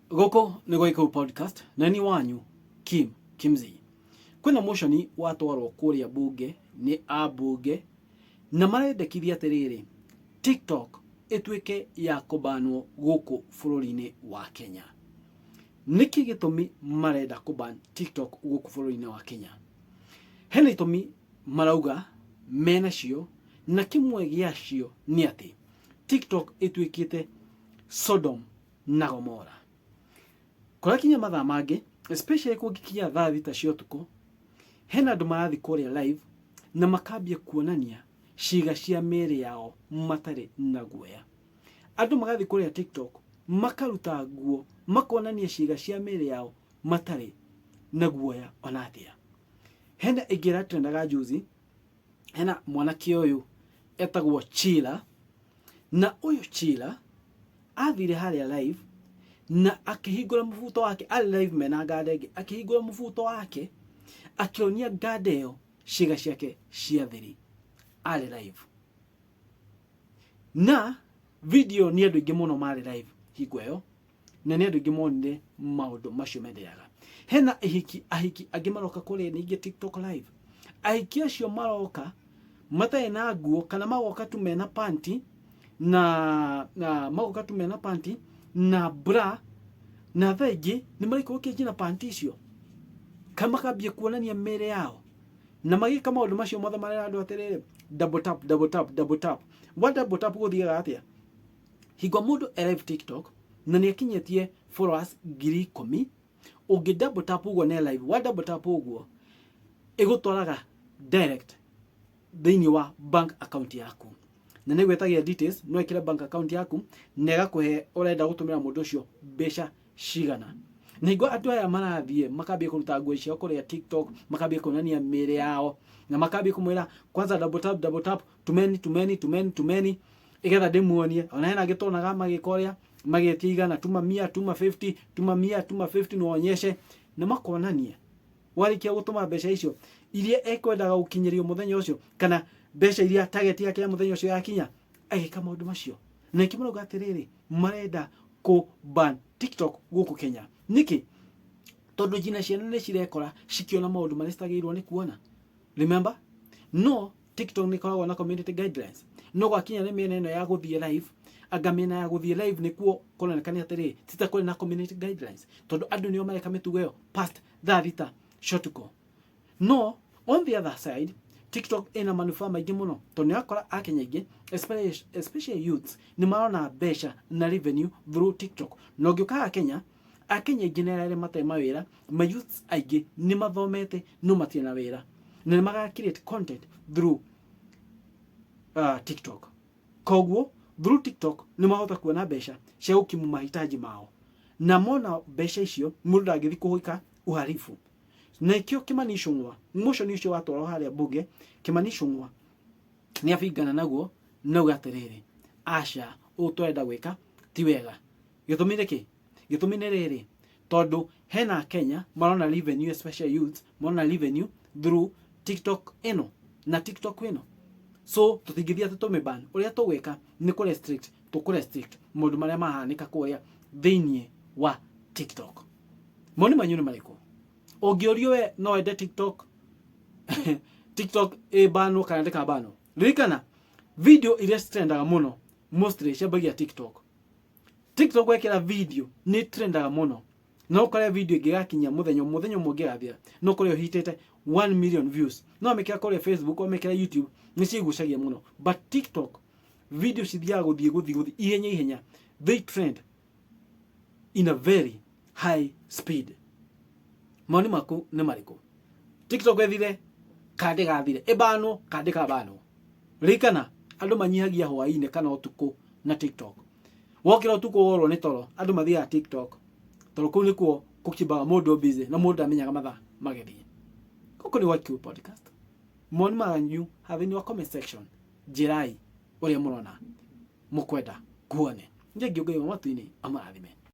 Gukû ni Gukû podcast na ni wanyu Kimzi. Kwina motion watwarwo kuria Abunge ni Abunge na marendekithia atiriri TikTok ituike ya kubanwo guku bururi-ini wa Kenya. Niki gitumi marenda kuban TikTok guku bururi-ini wa Kenya? Hena itumi marauga menacio na kimwe giacio ni ati TikTok ituikite Sodom na Gomora. Kora kinya mathaa mangi especially kungikinya thaa thita cia utuku, hena andu marathi kuria live na makambia kuonania ciiga cia mĩĩrĩ yao matari na guoya. Andu magathi kuria TikTok makaruta nguo makonania ciiga cia mĩĩrĩ yao matari na guoya ona atia. Hena igira trendaga juzi, hena mwanake uyu etagwo Chila, na uyu Chila athire haria live na akihingura mubuto wake ali live mena ngandenge, akihingura mubuto wake akionia ngandeo ciiga ciake cia thiri ali live. Na video ni andu ingi muno mari live hingo iyo, na ni andu ingi monire maundu macio mendeaga. Hena ahiki angi maroka kuria ningi TikTok live. Ahiki acio maroka matai na nguo kana magoka tu mena panty na magoka tu mena panty na bra na thaigi ni marikurukia jina panty icio kama kabia kuonania mere yao na magika maundu macio mothe mari andu atiriri double tap what double tap guthiaga atia hingo mundu live TikTok na ni akinyetie followers 10,000 ungi double tap uguo ne live what double tap uguo igutwaraga direct thini wa bank account yaku na ne gwetagia details no ikira bank account yaku nega kuhe urenda gutumira mundu ucio besha cigana. Na hingo andu aya marathie makambia kuruta nguo cio kuria TikTok, makambia kuonania mĩĩrĩ yao na makambia kumwira kwanza double tap tumeni igetha ndimuonie. Ona hena gitonaga magikoria magetia igana tuma 100 tuma 50 tuma 100 tuma 50 no onyeshe na makonania warikia gutuma mbeca icio iria ekwendaga gukinyirio muthenya ucio kana mbeca iria target yake ya muthenya ucio yakinya agika maundu macio. Na ikimuruga atiriri marenda ku ban TikTok guku Kenya. Niki tondu jina ciana ni cirekora cikiona maundu maria citagirwo ni kuona. Remember, no TikTok ni koragwo na community guidelines. No gwakinya ni miena ino ya guthie live, anga miena ya guthie live ni kuo kuronekana atiri titakuri na community guidelines tondu andu nio mareka mitugo yo past that rita shortco. No on the other side, TikTok ina manufaa maingi muno tondu yakora akenya ingi especially youths ni marona mbeca na revenue through TikTok. No ngiuka Kenya ingi nere matai mawira ma youths aingi ni mathomete no matie na wira na ni maga create content through TikTok. Koguo through TikTok ni mahota kuona mbeca cia gukimu mahitaji mao na mona mbeca icio mundu ndagithi kuhika uharifu. Na ikio kimanishungwa motion icio watwara haria Abunge kimanishungwa ni afigana naguo no gaterere asha utwenda gwika ti wega. Gitumire riri tondu hena Kenya marona revenue especially youth marona revenue through TikTok eno na TikTok eno. So tutingithia tutumeban uria tugwika ni ku restrict mundu maria mahanika kuria thiini wa TikTok. Moni manyune mariko ogiorio we no ende TikTok TikTok bano kana ndeka bano ririkana video iria trendaga muno mostly ciambagia TikTok wekera video ni trendaga muno no kore video igigakinya muthenya mungirathira no kore hitete 1 million views no amekira kore Facebook amekira YouTube ni cigucagia muno but TikTok video cithia guthie ihenya they trend in a very high speed. Moni maku ne mariko TikTok ethire kande gathire ebano kande kabano rikana andu manyihagia hwaine kana utuku na TikTok wokira utuku woro ni toro andu mathia TikTok toro ku nikuo kukibaga mundu busy na mundu amenyaga mathaa magethie. Gukû ni Gukû podcast. Moni manyu have in your comment section jirai uria murona mukwenda kuone nje ngiugai matu-ini amarathime.